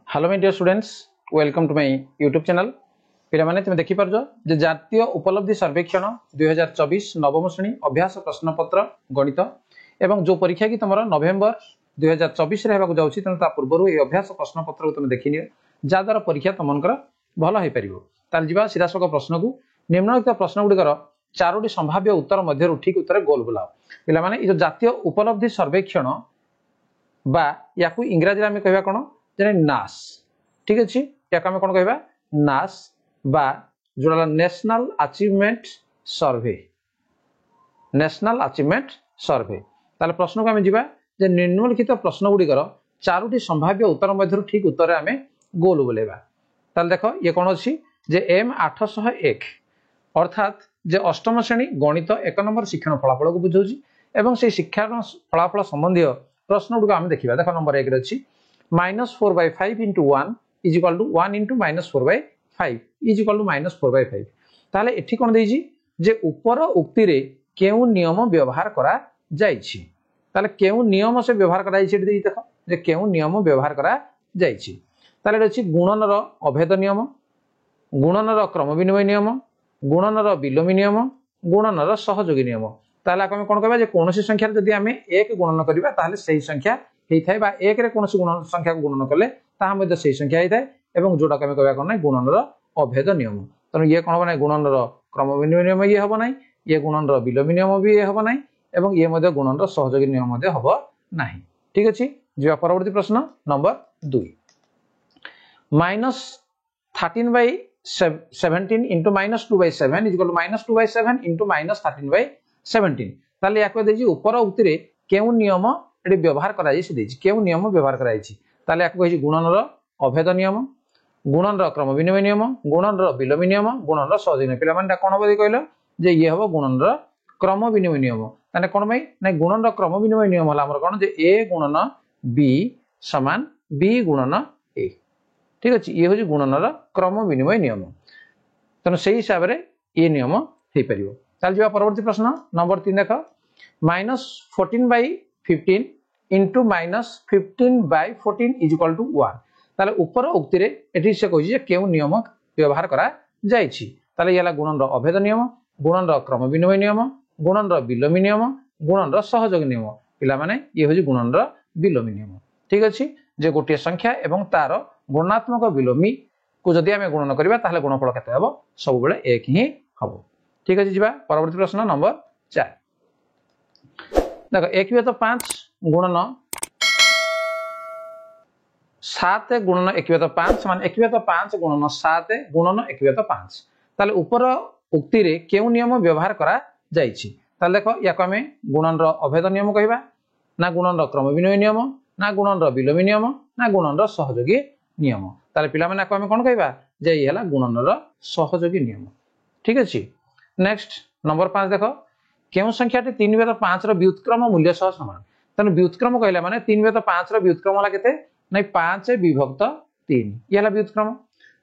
Hello my dear students, welcome to my YouTube channel. पिला माने तुम देखि परजो जे जातीय उपलब्धि सर्वेक्षण 2024 नवम श्रेणी अभ्यास प्रश्न पत्र गणित एवं जो परीक्षा की तुमरो नवेम्बर 2024 रे हेबाकु जाउछि तन ता पूर्वरु ए अभ्यास प्रश्न पत्र को तुम देखिनियो जा द्वारा परीक्षा तुमनकर भलो होई परिबो। ताल जिबा सिरासक प्रश्न को निम्नलिखित प्रश्न गुडिकर चारोटी संभाव्य उत्तर मध्यरु ठीक उत्तर गोल बुलाओ। पिला माने ई जो जातीय उपलब्धि सर्वेक्षण बा याकु इंग्रजी में कहबा कोन जे नास, ठीक अछि। याकु हम कोन कहबा नास बा जोडा नेशनल अचीवमेंट सर्वे, नेशनल अचीवमेंट सर्वे। ताले प्रश्न को हम जिबा जे निम्नलिखित प्रश्न गुडिकर चारोटी संभाव्य उत्तर मध्यरु ठीक उत्तर आमे गोल बुलेबा। ताले देखो ये कोन अछि जे एम 801 अर्थात जे अष्टम श्रेणी गणित 1 नंबर शिक्षण फलाफल को बुझौछि एवं से शिक्षण फलाफल संबंधी प्रश्न गुड आम देखा। देख नंबर 1 रे -4/5 × 1 is equal to 1 × -4/5 is equal to -4/5। ताले एठी कोन देइछि जे ऊपर उक्ति रे केउ नियम व्यवहार करा जाइछि। ताले केउ नियम से व्यवहार करा जाइछि देइ देखो जे केउ नियम व्यवहार करा जाइछि। ताले अछि गुणनर अभेद नियम, गुणनर क्रम विनिमय नियम, गुणनर विलोमी नियम, गुणनर सहयोगी नियम। ताले आमे कोन कहबा जे कोनोसी संख्या जदि आमे 1 गुणन करिबा ताले सही संख्या हेइ थाय बा 1 रे कोनोसी गुणन संख्या को गुणन करले ता मध्ये सही संख्या हेइ थाय एवं जोडा आमे कहबा कोन नै गुणनर अभेद नियम। तनो ये कोन बनै गुणनर क्रम विनिमय नियम ये हबो नै, ये गुणनर विलोमी नियम भी ये हबो नै एवं ये मध्ये गुणनर सहयोगी नियम मध्ये हबो नै। ठीक अछि। जे परवर्ती प्रश्न नंबर 2 -13/17 × -2/7 इज इक्वल टू -2/7 × -13/17। ताले याको देजी ऊपर उक्ति रे केउ नियम एडी व्यवहार करा जाई से देजी केउ नियम व्यवहार करा जाई। ताले याको कहि गुणनर अभेद नियम, गुणनर क्रम विनिमय नियम, गुणनर विलोमी नियम, गुणनर सहयोगी नियम। पिला माने कोन बदि कहलो जे ये हबो गुणनर क्रम विनिमय नियम। ताने कोन भाई नै गुणनर क्रम विनिमय नियम होला हमर कोन जे a गुणन b समान b गुणन a। ठीक अछि। ये होजी गुणनर क्रम विनिमय नियम। तनो सेही हिसाब रे ये नियम हेइ परिबो। ताल जिबा परवर्ती प्रश्न नंबर 3 देखो -14/15 × -15/14 इज इक्वल टू 1। ताले ऊपर उक्ति रे एठी से कहि जे केउ नियम व्यवहार करा जाइछि। ताले याला गुणनर अभेद नियम, गुणनर क्रम विनिमय नियम, गुणनर विलोमी नियम, गुणनर सहयोगी नियम। पिला माने ये होजी गुणनर विलोमी नियम। ठीक अछि। जे गोटे संख्या एवं तार गुणात्मक विलोमी को जदि आमे गुणन करिबा ताले गुणफल केते हबो सब बेले 1 ही हबो। ठीक अछि। जिबा परवर्ती प्रश्न नंबर 4 देखो 1/5 गुणन 7 गुणन 1/5 समान 1/5 गुणन 7 गुणन 1/5। ताले ऊपर उक्ति रे केउ नियम व्यवहार करा जाइछि। ताले देखो याको आमे गुणनर अभेद नियम कहिबा ना गुणनर क्रम विनिमय नियम ना गुणनर विलोमी नियम ना गुणनर सहयोगी नियम। ताले पिला माने आमे कोन कहिबा जे इ हला गुणनर सहयोगी नियम। ठीक अछि। नेक्स्ट नंबर 5 देखो केउ संख्याटी 3/5 रो व्युत्क्रम मूल्य सह समान। तने व्युत्क्रम कहला माने 3/5 रो व्युत्क्रम होला केते नै 5/3 ये हला व्युत्क्रम।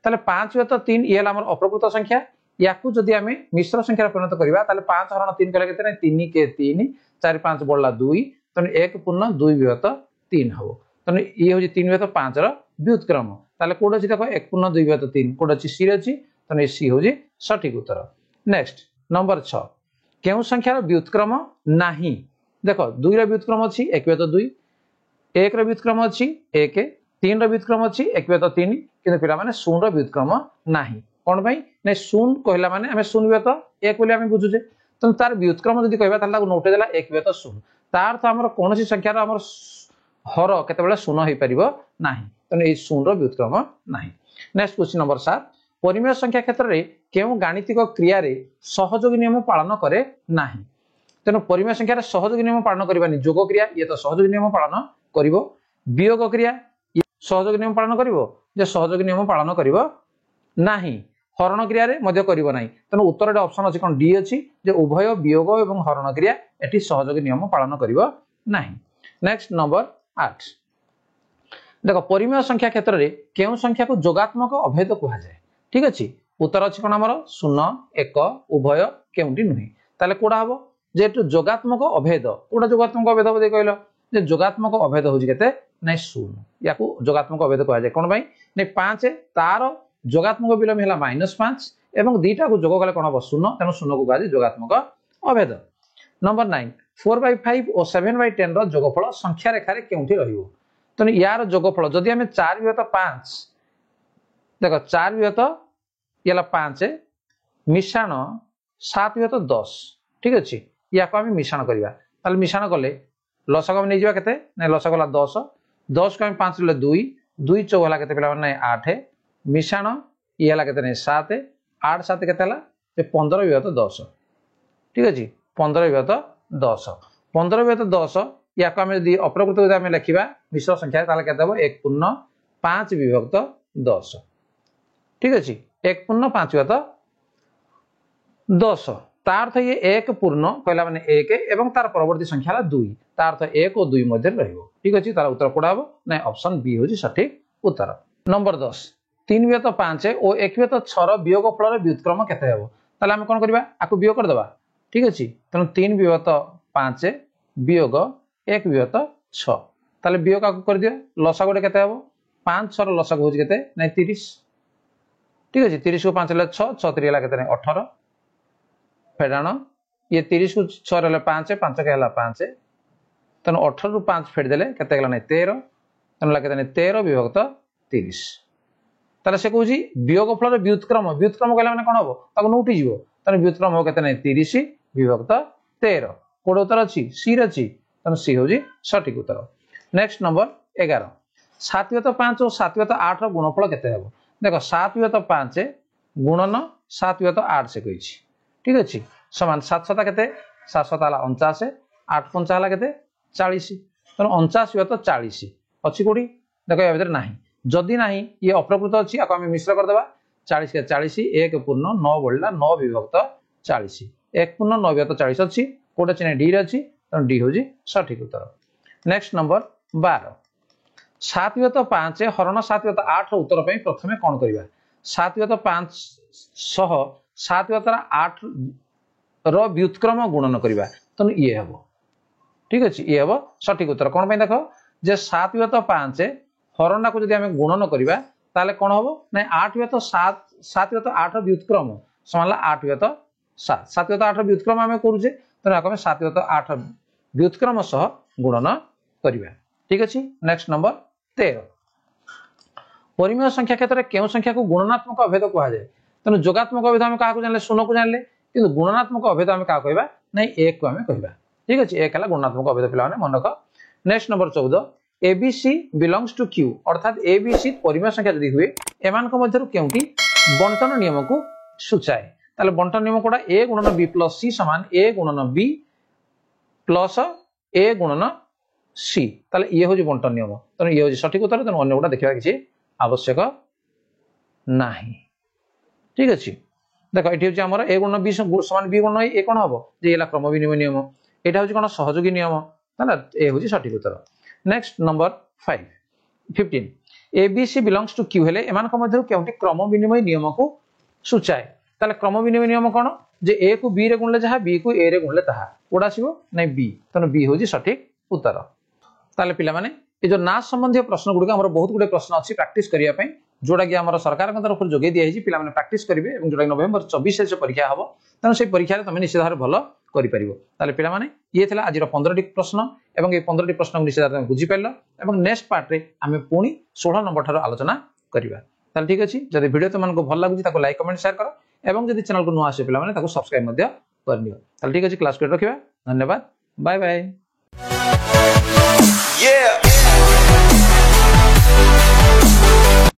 ताले 5/3 ये हला हमर अप्रकृत संख्या। याकू जदि आमे मिश्र संख्या परिणत करिबा ताले 5 हरण 3 कहला केते नै 3 के 3 4 5 बडला 2 तने 1 पूर्ण 2/3 हबो। तने ये होजी 3/5 रो व्युत्क्रम। ताले कोड अछि देखो 1 पूर्ण 2/3 कोड अछि सी अछि। तने सी होजी सठिक उत्तर। नेक्स्ट नंबर 6 केउ संख्यार व्युत्क्रम नाही। देखो 2 रो व्युत्क्रम अछि 1/2, 1 रो व्युत्क्रम अछि 1, 3 रो व्युत्क्रम अछि 1/3 किंतु पिला माने 0 रो व्युत्क्रम नाही। कोन भाई नै 0 कहला माने हमें 0/1 बोली हमें बुझुजे। त तार व्युत्क्रम जदि कहबा ताला नोटे देला 1/0 तार तो हमर कोनोसी संख्यार हमर हर केते बेले 0 होई परिबो नाही। तने ए 0 रो व्युत्क्रम नाही। नेक्स्ट क्वेश्चन नंबर 7 परिमेय संख्या क्षेत्र रे केउ गाणितिक क्रिया रे सहयोगी नियम पालन करे नाही। तेनो परिमेय संख्या रे सहयोगी नियम पालन करबानी जोग क्रिया ये तो सहयोगी नियम पालन करिवो, वियोग क्रिया ये सहयोगी नियम पालन करिवो जे सहयोगी नियम पालन करिवो नाही। हरण क्रिया रे मध्य करिवो नाही। तेनो उत्तर रे ऑप्शन अछि कोन डी अछि जे उभय वियोग एवं हरण क्रिया एठी सहयोगी नियम पालन करिवो नाही। नेक्स्ट नंबर 8 देखो परिमेय संख्या क्षेत्र रे केउ संख्या को जोगात्मक अभेद कहा जाय। ठीक अछि। उत्तर अछि कोन हमर 0 1 उभय केउंटी नुही। ताले कोडा हबो जे जोगात्मक अभेद कोडा जोगात्मक अभेद बदे कहलो जे जोगात्मक अभेद होउची केते नै 0 याकू जोगात्मक अभेद कहा जाय कोन भाई नै 5 तार जोगात्मक विलोम हैला -5 एवं दीटा को जोग कले कोन हो 0 तेनु 0 को कहा जाय जोगात्मक अभेद। नंबर 9 4/5 और 7/10 रो जोगफल संख्या रेखा रे केउठी रहिबो तो यार जोगफल जदि हमें 4/5 देखो 4/यला 5 मिश्रण 7/10 ठीक अछि या को हम मिश्रण करबा ताले मिश्रण कले लसक हम नै जिवा केते नै लसक होला 10 10 को हम 5 ले 2 2 चौ होला केते पिला नै 8 मिश्रण ये होला केते नै 7 8 7 केते होला 15/10 ठीक अछि 15/10 15/10 या को हम यदि अप्रकृत यदि हम लिखिबा मिश्र संख्या ताले केते हो 1/5/10 ठीक अछि 1/5/10 तार अर्थ ये 1 पूर्ण कहला माने 1 एवं तार परवर्ती संख्या ला 2 तार अर्थ 1 और 2 मध्ये रहइबो ठीक अछि तार उत्तर कोडा हो नै ऑप्शन बी होजी सठिक उत्तर। नंबर 10 3/5 और 1/6 रो वियोगफल रो व्युत्क्रम केते हेबो ताले हम कोन करबा आकु वियोग कर देबा ठीक अछि तनो 3/5 वियोग 1/6 ताले वियोग आकु कर दियो लसा गोटे केते हेबो 5 6 रो लसा होजी केते नै 30 ठीक अछि 30 को 5 ले 6 6 3 ला केते नै 18 फेडाण ये 30 को 6 रे 5 5 के हला 5 तन 18 रु 5 फेड देले केते गला नै 13 तन ला केते नै 13 विभक्त 30 ताले से कहूजी वियोगफल रे व्युत्क्रम कहला माने कोन हबो ताको नोटी जीवो तन व्युत्क्रम हो केते नै 30 विभक्त 13 कोड उत्तर अछि सी रे अछि तन सी होजी सठिक उत्तर। नेक्स्ट नंबर 11 7/5 और 7/8 रो गुणफल केते हेबो देखो 7/5 गुणन 7/8 से कहिछि ठीक अछि समान 7 7 केते 7 7 हला 49 8 5 हला केते 40 तन 49/40 अछि कोडी देखो या भीतर नाही जदी नाही ये अप्रकृत अछि आको हम मिश्र कर देबा 40 के 40 1 पूर्ण 9 बोलला 9 विभक्त 40 1 पूर्ण 9/40 अछि कोड अछि नै डी रे अछि तन डी होजी सठिक उत्तर। नेक्स्ट नंबर 12 7/5 हरण 7/8 रो उत्तर पई प्रथमे कोन करबा 7/5 सह 7/8 रो व्युत्क्रम गुणन करबा तन ये हबो ठीक अछि ये हबो सठिक उत्तर कोन पई देखो जे 7/5 हरणा को जदि हम गुणन करबा ताले कोन हबो नै 8/7 7/8 व्युत्क्रम समानला 8/7 7/8 व्युत्क्रम हम करूजे तने हम 7/8 व्युत्क्रम सह गुणन करबा ठीक अछि। नेक्स्ट नंबर 13 परिमेय संख्या क्षेत्र में केउ संख्या को गुणनात्मक अभेद कहा जाय तने जोगात्मक अभेद हम का को जानले 0 को जानले किंतु गुणनात्मक अभेद हम का कहबा नै 1 को हम कहबा ठीक अछि 1 हला गुणनात्मक अभेद पिला माने मन रख। Next number 14 ABC belongs to Q अर्थात ABC परिमेय संख्या जदी हुए एमान को मध्यरु केउटी बंटन नियम को सूचाए ताले बंटन नियम कोडा A गुणन B प्लस C समान A गुणन B प्लस A गुणन C ताले ये होजी बंटन नियम तने ये होजी सठिक उत्तर तने अन्य कोडा देखिबा किछि आवश्यक नाही ठीक अछि देखो एठी होची हमर A गुणन B समान B गुणन A कोन हबो जे एला क्रम विनिमय नियम एटा होची कोन सहयोगी नियम ताला ए होची सठिक उत्तर। Next number 15 ABC belongs to Q हेले एमान को मध्यरु केउटी क्रम विनिमय नियम को सूचाए ताले क्रम विनिमय नियम कोन जे A को B रे गुणले जहा B को A रे गुणले ताहा कोडा आसीबो नै B तने B होजी सठिक उत्तर। ताले पिला माने ए जो नाश संबंधी प्रश्न गुडी हमर बहुत गुडे प्रश्न अछि प्रैक्टिस करिया पई जोडा कि हमर सरकार के तरफ जोगे दिया हिची पिला माने प्रैक्टिस करिवे एवं जोडा नवंबर 24 से परीक्षा हबो तने से परीक्षा रे तमे निश्चित भारे भलो करि परिबो ताले पिला माने ये थिला आज रो 15 टी प्रश्न एवं ए 15 टी प्रश्न को निश्चित भारे बुझी पाइलो एवं नेक्स्ट पार्ट रे हमें पुनी 16 नंबर थारो आलोचना करिवा ताले ठीक अछि जदि वीडियो तमन को भल लागुची ताको लाइक कमेंट शेयर करो एवं जदि चैनल को नुआ आसे पिला माने ताको सब्सक्राइब मध्य करनियो ताले ठीक अछि क्लास को रखिबा धन्यवाद बाय बाय।